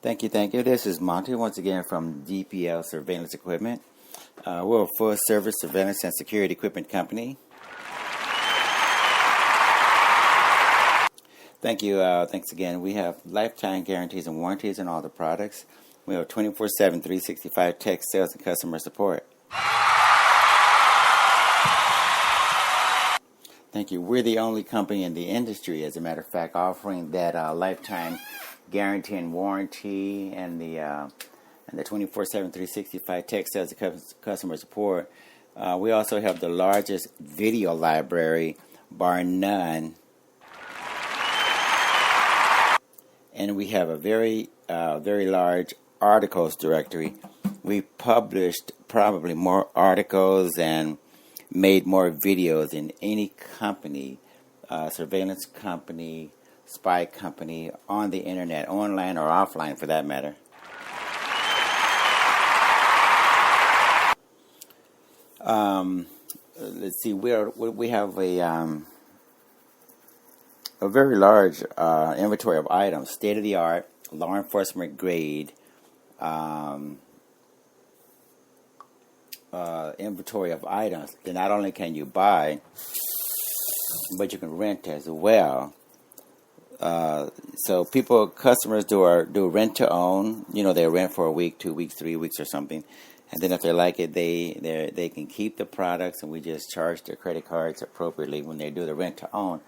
Thank you, thank you. This is Monty once again from DPL Surveillance Equipment. We're a full-service surveillance and security equipment company. Thank you. Thanks again. We have lifetime guarantees and warranties on all the products. We have 24/7, 365 tech sales and customer support. Thank you. We're the only company in the industry, as a matter of fact, offering that lifetime guarantee and warranty and the 24/7, 365 tech sales and customer support. We also have the largest video library, bar none. And we have a very large articles directory. We published probably more articles and made more videos than any company, surveillance company, spy company on the internet, online or offline for that matter. Let's see, we have a very large inventory of items, state-of-the-art, law enforcement grade inventory of items that not only can you buy, but you can rent as well. So customers do rent to own. You know, they rent for a week, 2 weeks, 3 weeks, or something, and then if they like it, they can keep the products, and we just charge their credit cards appropriately when they do the rent to own.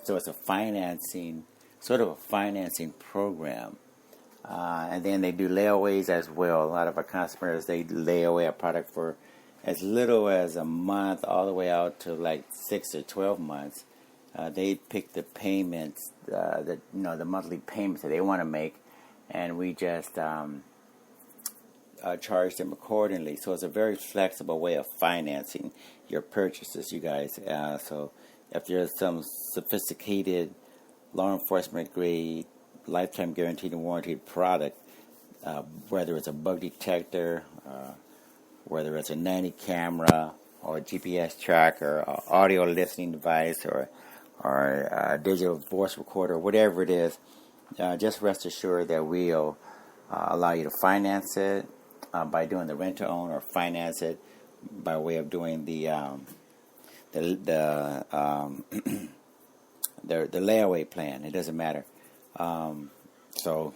So it's a financing program. And then they do layaways as well. A lot of our customers, they lay away a product for as little as a month all the way out to like 6 or 12 months. They pick the payments, the monthly payments that they want to make, and we just charge them accordingly. So it's a very flexible way of financing your purchases, you guys. So if there's some sophisticated law enforcement grade, lifetime guaranteed and warranted product, whether it's a bug detector, whether it's a Nanny camera, or a GPS tracker, or audio listening device, or a digital voice recorder, whatever it is, just rest assured that we'll allow you to finance it by doing the rent to own, or finance it by way of doing the layaway plan. It doesn't matter. So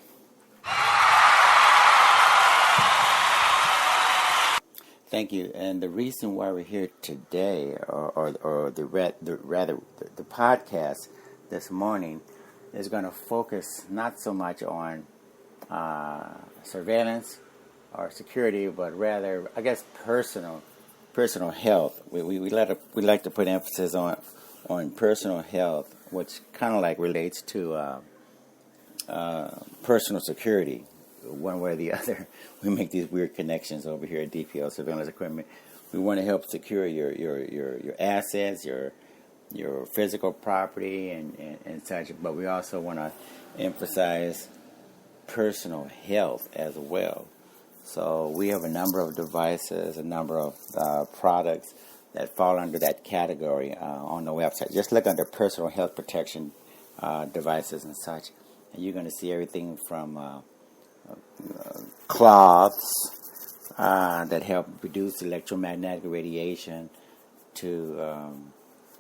thank you. And the reason why we're here today, or the podcast this morning, is going to focus not so much on surveillance or security, but rather, I guess, personal health. We like to put emphasis on personal health, which kind of like relates to personal security, one way or the other. We make these weird connections over here at DPL Surveillance Equipment. We want to help secure your assets, your physical property, and such. But we also want to emphasize personal health as well. So we have a number of devices, a number of products that fall under that category on the website. Just look under personal health protection devices and such, and you're going to see everything from cloths that help reduce electromagnetic radiation to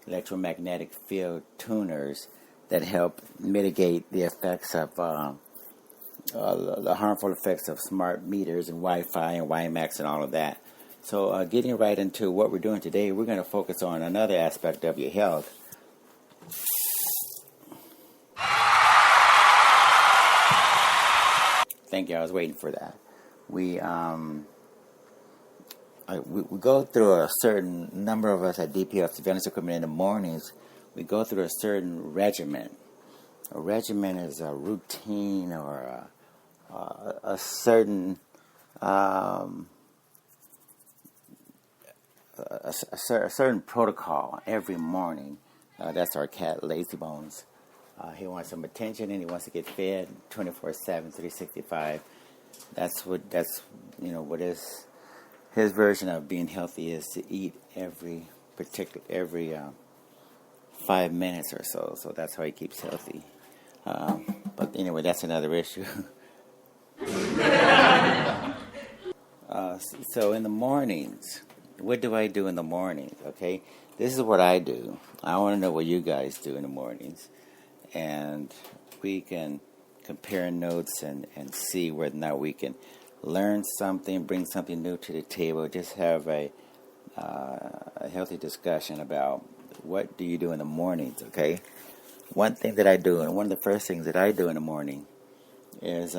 electromagnetic field tuners that help mitigate the effects of the harmful effects of smart meters and Wi-Fi and WiMAX and all of that. So getting right into what we're doing today, we're going to focus on another aspect of your health. Thank you. I was waiting for that. We go through a certain number of us at DPL Surveillance Equipment in the mornings. We go through a certain regimen. A regimen is a routine or a certain a certain protocol every morning. That's our cat, Lazy Bones. He wants some attention and he wants to get fed 24/7, 365. That's what his version of being healthy is, to eat every 5 minutes or so. So that's how he keeps healthy. But anyway, that's another issue. So in the mornings, what do I do in the mornings? Okay, this is what I do. I want to know what you guys do in the mornings, and we can compare notes and see whether or not we can learn something, bring something new to the table. Just have a healthy discussion about what do you do in the mornings. Okay, one thing that I do, and one of the first things that I do in the morning is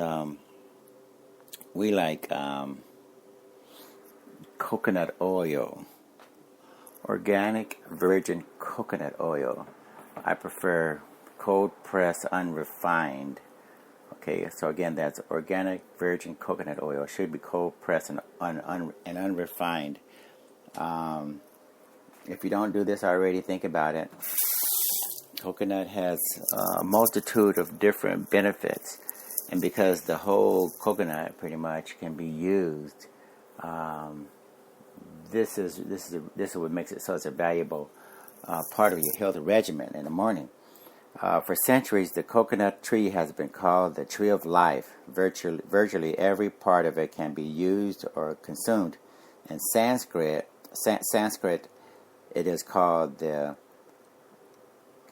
we like coconut oil, organic virgin coconut oil. I prefer cold pressed unrefined. Okay, so again, that's organic virgin coconut oil. It should be cold pressed and unrefined. If you don't do this already, think about it. Coconut has a multitude of different benefits, and because the whole coconut pretty much can be used, this is what makes it so it's a valuable part of your health regimen in the morning. For centuries, the coconut tree has been called the tree of life. Virtually every part of it can be used or consumed. In Sanskrit, it is called the.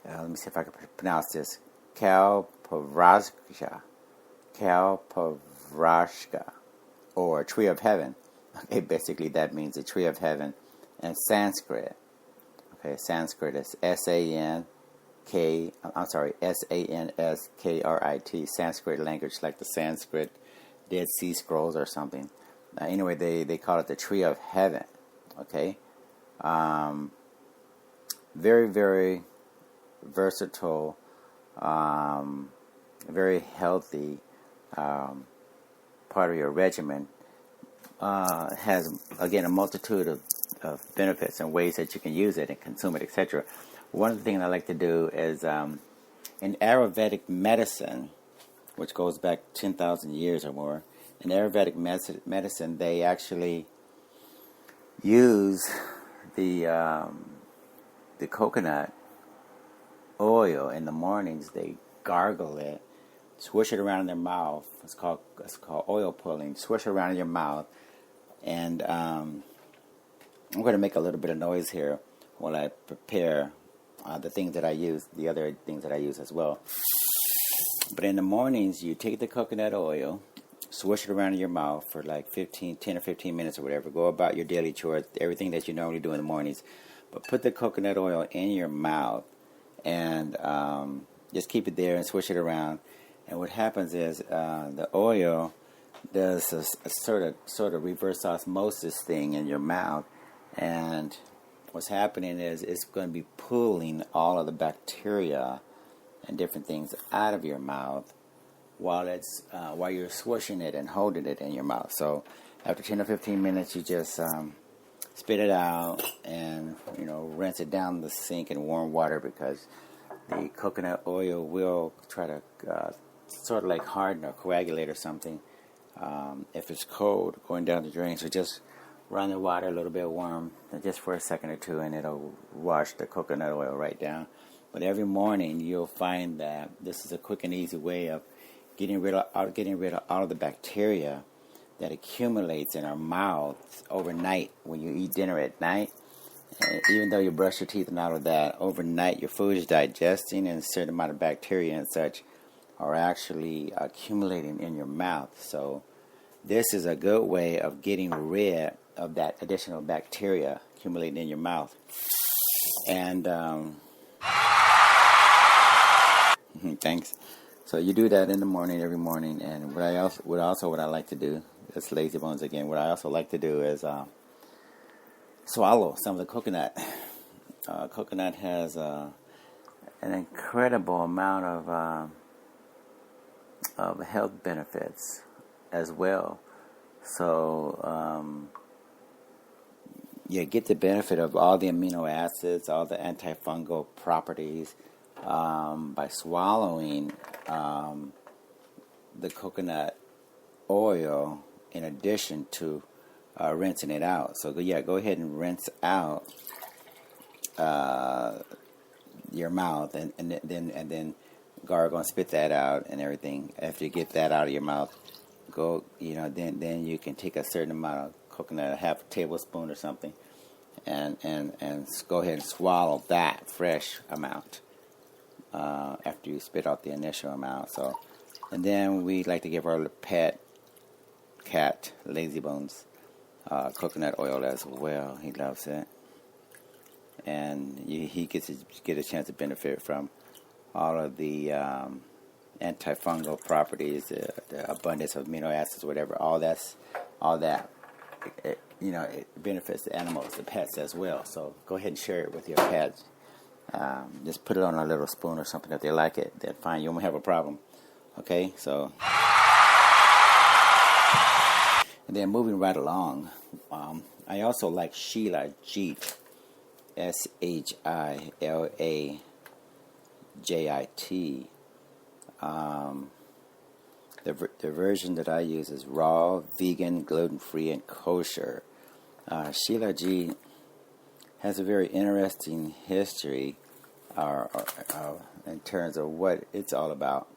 Let me see if I can pronounce this. Kalpavrashka, or tree of heaven. Okay, basically that means the tree of heaven. And Sanskrit. Okay, Sanskrit is Sanskrit. Sanskrit language, like the Sanskrit Dead Sea Scrolls or something. Anyway, they call it the tree of heaven. Okay, very, very versatile, very healthy part of your regimen. Has, again, a multitude of benefits and ways that you can use it and consume it, etc. One of the things I like to do is in Ayurvedic medicine, which goes back 10,000 years or more, in Ayurvedic medicine, they actually use the coconut oil in the mornings. They gargle it, swish it around in their mouth. It's called oil pulling. Swish it around in your mouth, and I'm going to make a little bit of noise here while I prepare the things that I use, the other things that I use as well. But in the mornings, you take the coconut oil, swish it around in your mouth for like 10 or 15 minutes or whatever. Go about your daily chores, everything that you normally do in the mornings. But put the coconut oil in your mouth and just keep it there and swish it around. And what happens is the oil does a sort of reverse osmosis thing in your mouth, and what's happening is it's going to be pulling all of the bacteria and different things out of your mouth while you're swishing it and holding it in your mouth. So after 10 or 15 minutes, you just spit it out and rinse it down the sink in warm water, because the coconut oil will try to sort of like harden or coagulate or something if it's cold going down the drain. So just run the water a little bit warm just for a second or two, and it'll wash the coconut oil right down. But every morning you'll find that this is a quick and easy way of getting rid of all of the bacteria that accumulates in our mouths overnight when you eat dinner at night. And even though you brush your teeth and all of that, overnight your food is digesting, and a certain amount of bacteria and such are actually accumulating in your mouth. So this is a good way of getting rid of that additional bacteria accumulating in your mouth. And thanks. So you do that in the morning, every morning. And what I like to do, that's lazy bones again. What I also like to do is swallow some of the coconut. Coconut has an incredible amount of health benefits as well. So you get the benefit of all the amino acids, all the antifungal properties by swallowing the coconut oil in addition to rinsing it out. So go ahead and rinse out your mouth and then gargle and spit that out and everything. After you get that out of your mouth, go then you can take a certain amount of coconut, a half a tablespoon or something, and go ahead and swallow that fresh amount after you spit out the initial amount. So, and then we like to give our pet cat, Lazy Bones, coconut oil as well. He loves it, and he gets a chance to benefit from all of the antifungal properties, the abundance of amino acids, whatever. All that. It benefits the animals, the pets as well. So go ahead and share it with your pets. Just put it on a little spoon or something. If they like it, then fine. You won't have a problem. Okay, so. And then moving right along, I also like Sheila Jeet, SHILAJIT. The version that I use is raw, vegan, gluten-free, and kosher. Sheila Jeet has a very interesting history in terms of what it's all about.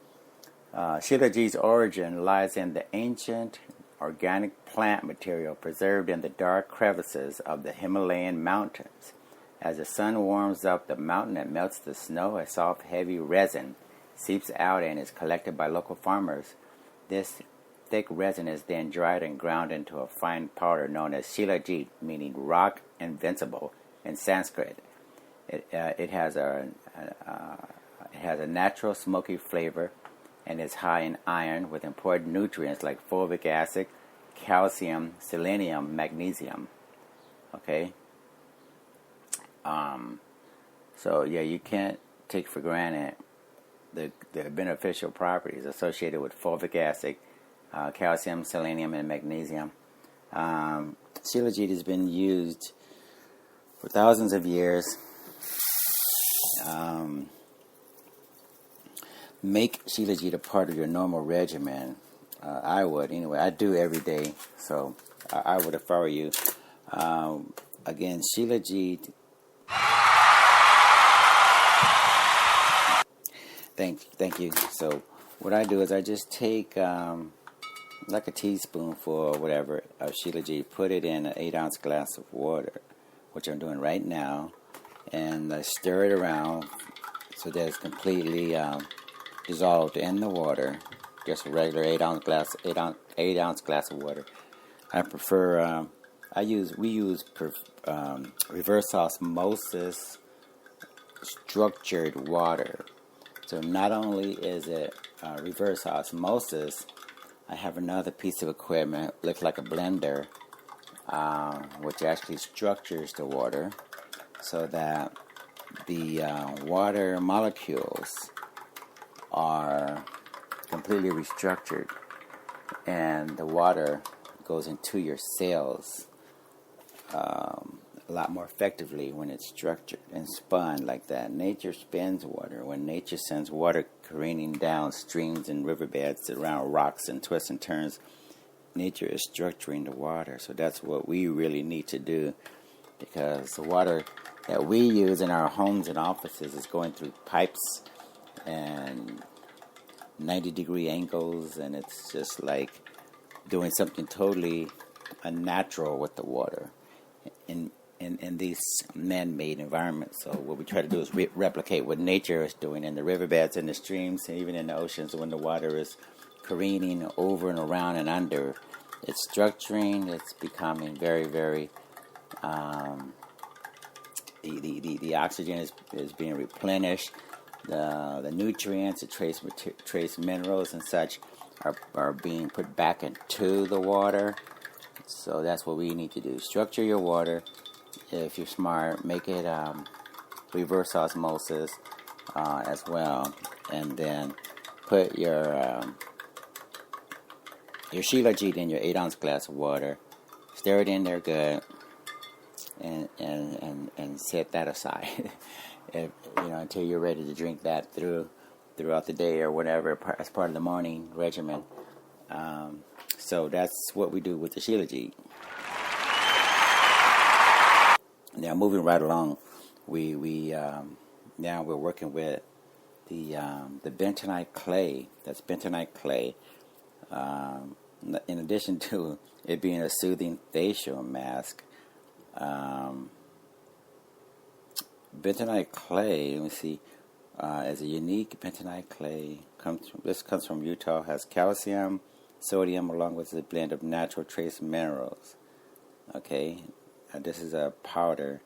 Sheila Jeet's origin lies in the ancient organic plant material preserved in the dark crevices of the Himalayan mountains. As the sun warms up the mountain and melts the snow, a soft, heavy resin seeps out and is collected by local farmers. This thick resin is then dried and ground into a fine powder known as Shilajit, meaning rock invincible in Sanskrit. It has a natural smoky flavor and is high in iron with important nutrients like fulvic acid, calcium, selenium, magnesium. Okay? So yeah, you can't take for granted the beneficial properties associated with fulvic acid, calcium, selenium, and magnesium. Shilajit has been used for thousands of years. Make Shilajit a part of your normal regimen. I would, anyway. I do every day, so I would if I were you. Again, Shilajit. Thank you. So what I do is I just take like a teaspoonful or whatever of Shilajit, put it in an 8-ounce glass of water, which I'm doing right now, and I stir it around so that it's completely dissolved in the water. Just a regular 8-ounce glass of water. I prefer we use reverse osmosis structured water. So not only is it reverse osmosis, I have another piece of equipment, looks like a blender, which actually structures the water so that the water molecules are completely restructured, and the water goes into your cells a lot more effectively when it's structured and spun like that. Nature spins water. When nature sends water careening down streams and riverbeds around rocks and twists and turns, nature is structuring the water. So that's what we really need to do, because the water that we use in our homes and offices is going through pipes and 90-degree angles, and it's just like doing something totally unnatural with the water in these man-made environments. So what we try to do is replicate what nature is doing in the riverbeds and the streams, and even in the oceans when the water is careening over and around and under. It's structuring. It's becoming very, very. The oxygen is being replenished. The nutrients, the trace minerals and such are being put back into the water. So that's what we need to do. Structure your water. If you're smart, make it reverse osmosis as well, and then put your Shilajit in your 8-ounce glass of water. Stir it in there good, and set that aside. Until you're ready to drink that throughout the day or whatever as part of the morning regimen. So that's what we do with the Shilajit. Now moving right along, we now we're working with the bentonite clay. That's bentonite clay. in addition to it being a soothing facial mask, bentonite clay, let me see, is a unique bentonite clay. This comes from Utah, has calcium, sodium, along with a blend of natural trace minerals. Okay, this is a powder.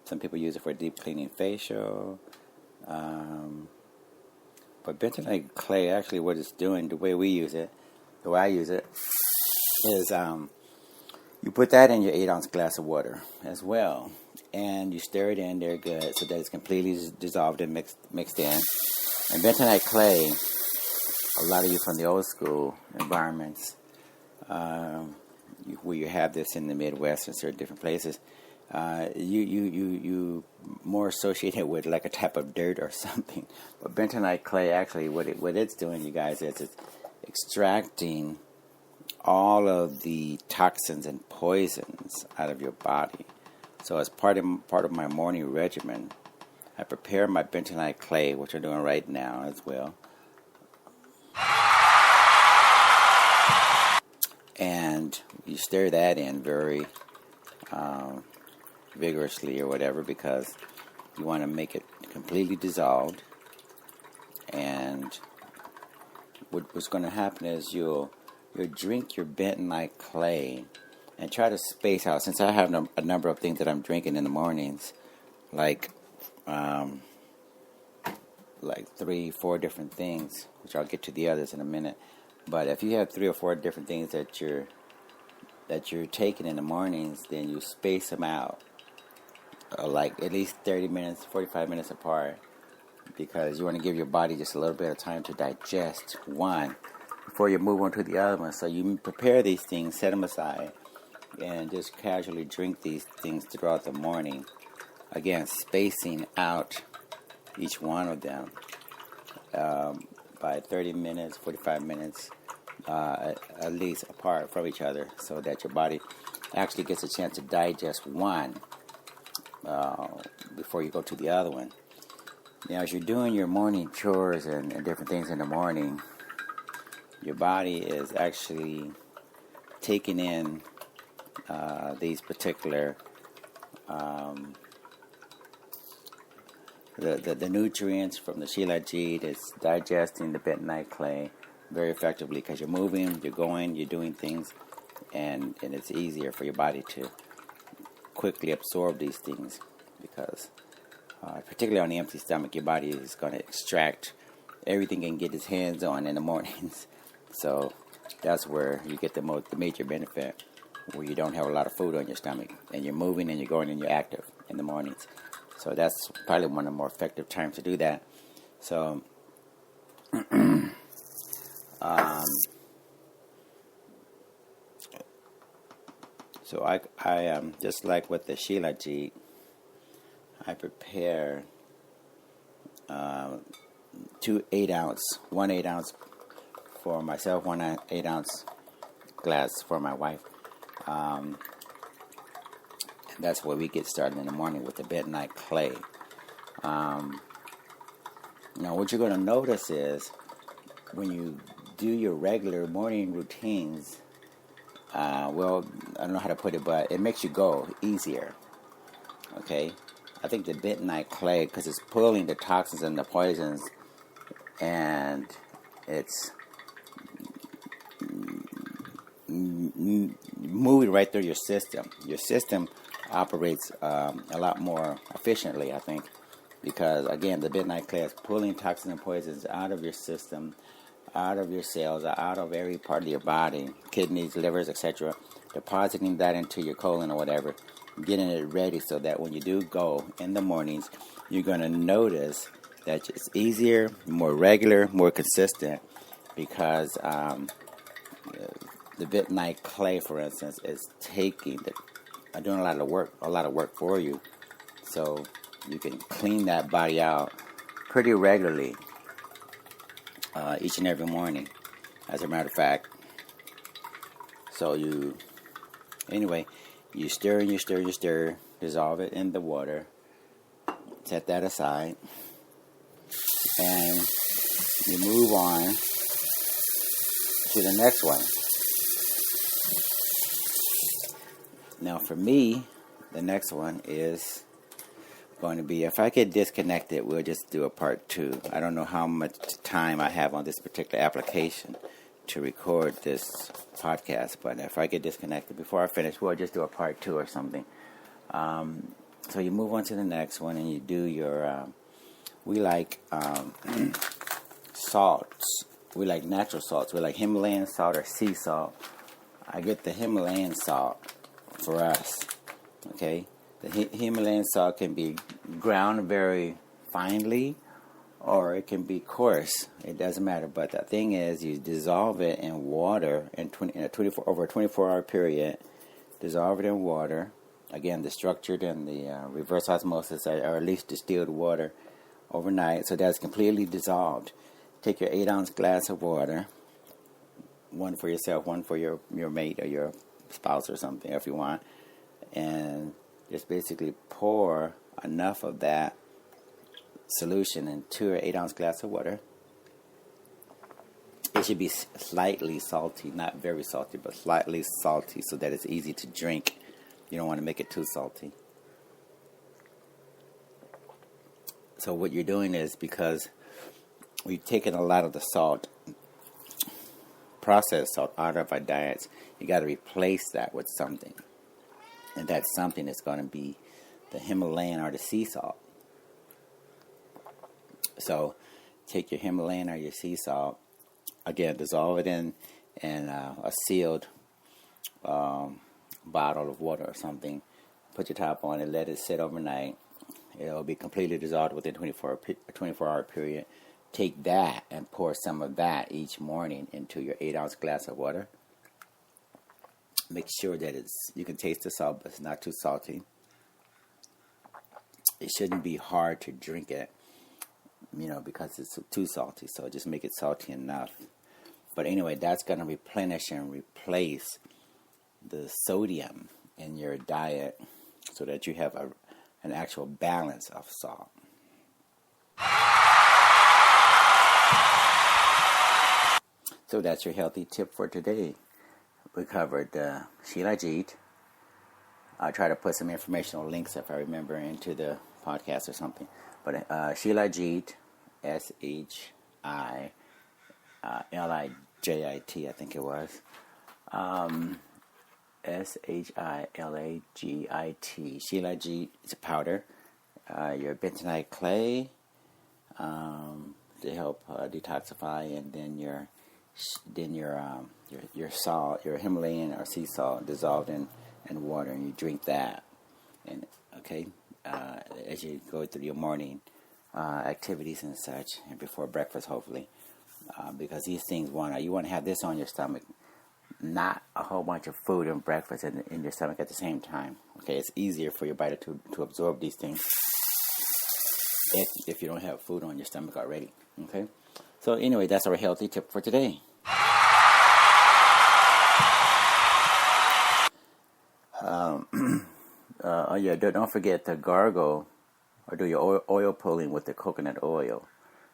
Some people use it for deep cleaning facial. But bentonite clay, actually what it's doing, the way we use it, the way I use it, is you put that in your 8-ounce glass of water as well. And you stir it in there good so that it's completely dissolved and mixed in. And bentonite clay, a lot of you from the old school environments, where you have this in the Midwest and certain different places, you more associated with like a type of dirt or something. But bentonite clay, actually, what it's doing, you guys, is it's extracting all of the toxins and poisons out of your body. So as part of my morning regimen, I prepare my bentonite clay, which I'm doing right now as well. And you stir that in very vigorously or whatever, because you want to make it completely dissolved. And what's going to happen is you'll drink your bentonite clay and try to space out. Since I have a number of things that I'm drinking in the mornings, like 3-4 different things, which I'll get to the others in a minute. But if you have 3 or 4 different things that you're taking in the mornings, then you space them out, like at least 30 minutes, 45 minutes apart, because you want to give your body just a little bit of time to digest one before you move on to the other one. So you prepare these things, set them aside, and just casually drink these things throughout the morning. Again, spacing out each one of them by 30 minutes, 45 minutes, at least apart from each other, so that your body actually gets a chance to digest one before you go to the other one. Now, as you're doing your morning chores and different things in the morning, your body is actually taking in these particular the nutrients from the shilajit. It's digesting the bentonite clay very effectively, because you're moving, you're going, you're doing things, and it's easier for your body to quickly absorb these things, because particularly on the empty stomach, your body is going to extract everything it can get its hands on in the mornings. So that's where you get the major benefit, where you don't have a lot of food on your stomach, and you're moving and you're going and you're active in the mornings. So that's probably one of the more effective times to do that. So so I just like with the shilajit, I prepare 2 8-ounce, 1 8-ounce for myself, 1 8-ounce glass for my wife. And that's where we get started in the morning with the bentonite clay. Now, what you're going to notice is when you do your regular morning routines, well, I don't know how to put it, but it makes you go easier. Okay? I think the bentonite clay, because it's pulling the toxins and the poisons, and it's moving right through your system. Your system operates a lot more efficiently, I think, because, again, the bentonite clay is pulling toxins and poisons out of your system, out of your cells, out of every part of your body, kidneys, livers, etc., depositing that into your colon or whatever, getting it ready so that when you do go in the mornings, you're going to notice that it's easier, more regular, more consistent, because the bentonite clay, for instance, is doing a lot of work for you, so you can clean that body out pretty regularly, each and every morning, as a matter of fact. So you stir and you stir, dissolve it in the water, set that aside, and you move on to the next one. Now for me, the next one is going to be, if I get disconnected, we'll just do a part 2. I don't know how much time I have on this particular application to record this podcast, but if I get disconnected before I finish, we'll just do a part 2 or something. So you move on to the next one, and you do your, we like salts. We like natural salts. We like Himalayan salt or sea salt. I get the Himalayan salt for us, okay? The Himalayan salt can be ground very finely, or it can be coarse. It doesn't matter. But the thing is, you dissolve it in water over a 24-hour period. Dissolve it in water. Again, the structured and the reverse osmosis, or at least distilled water, overnight. So that's completely dissolved. Take your 8-ounce glass of water, one for yourself, one for your mate or your spouse or something, if you want, and just basically pour enough of that solution into an 8-ounce glass of water. It should be slightly salty, not very salty, but slightly salty, so that it's easy to drink. You don't want to make it too salty. So what you're doing is, because we've taken a lot of the salt, processed salt, out of our diets, you got to replace that with something. And that something is going to be the Himalayan or the sea salt. So take your Himalayan or your sea salt, again, dissolve it in a sealed bottle of water or something. Put your top on it, let it sit overnight. It'll be completely dissolved within a 24-hour period. Take that and pour some of that each morning into your 8-ounce glass of water. Make sure that you can taste the salt, but it's not too salty. It shouldn't be hard to drink it, because it's too salty. So just make it salty enough. But anyway, that's going to replenish and replace the sodium in your diet, so that you have an actual balance of salt. So that's your healthy tip for today. We covered Shilajit. I'll try to put some informational links, if I remember, into the podcast or something. But Shilajit, Shilajit, I think it was. Shilagit. Shilajit is a powder. Your bentonite clay to help detoxify, and then your salt, your Himalayan or sea salt, dissolved in water, and you drink that. And as you go through your morning activities and such, and before breakfast, hopefully, because these things you want to have this on your stomach, not a whole bunch of food and breakfast in your stomach at the same time. Okay, it's easier for your body to absorb these things if you don't have food on your stomach already. Okay, so anyway, that's our healthy tip for today. Don't forget to gargle or do your oil pulling with the coconut oil,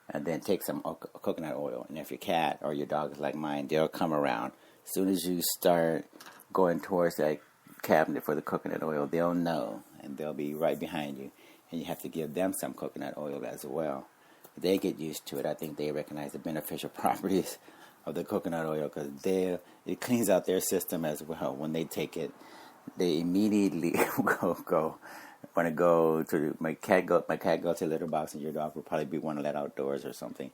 and then take some coconut oil. And if your cat or your dog is like mine, they'll come around. As soon as you start going towards that cabinet for the coconut oil, they'll know, and they'll be right behind you. And you have to give them some coconut oil as well. If they get used to it, I think they recognize the beneficial properties of the coconut oil, because it cleans out their system as well. When they take it, they immediately want to go to my cat goes to the litter box, and your dog will probably be want to let outdoors or something.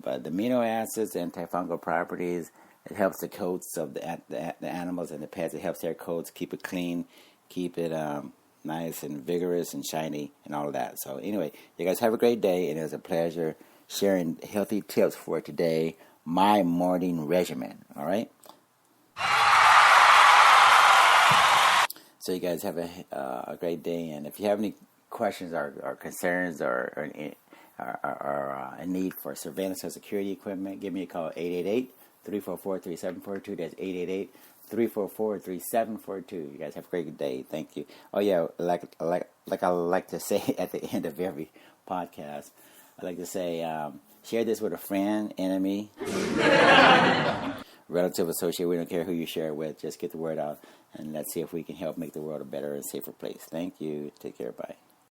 But the amino acids and antifungal properties, it helps the coats of the animals and the pets. It helps their coats, keep it clean, keep it nice and vigorous and shiny and all of that. So anyway, you guys have a great day, and it was a pleasure sharing healthy tips for today. My morning regimen. All right. So you guys have a great day, and if you have any questions or concerns or a need for surveillance or security equipment, give me a call, 888-344-3742. That's 888-344-3742. You guys have a great day. Thank you. Oh yeah, like I like to say at the end of every podcast, I like to say, share this with a friend, enemy, relative, associate. We don't care who you share it with. Just get the word out, and let's see if we can help make the world a better and safer place. Thank you. Take care. Bye.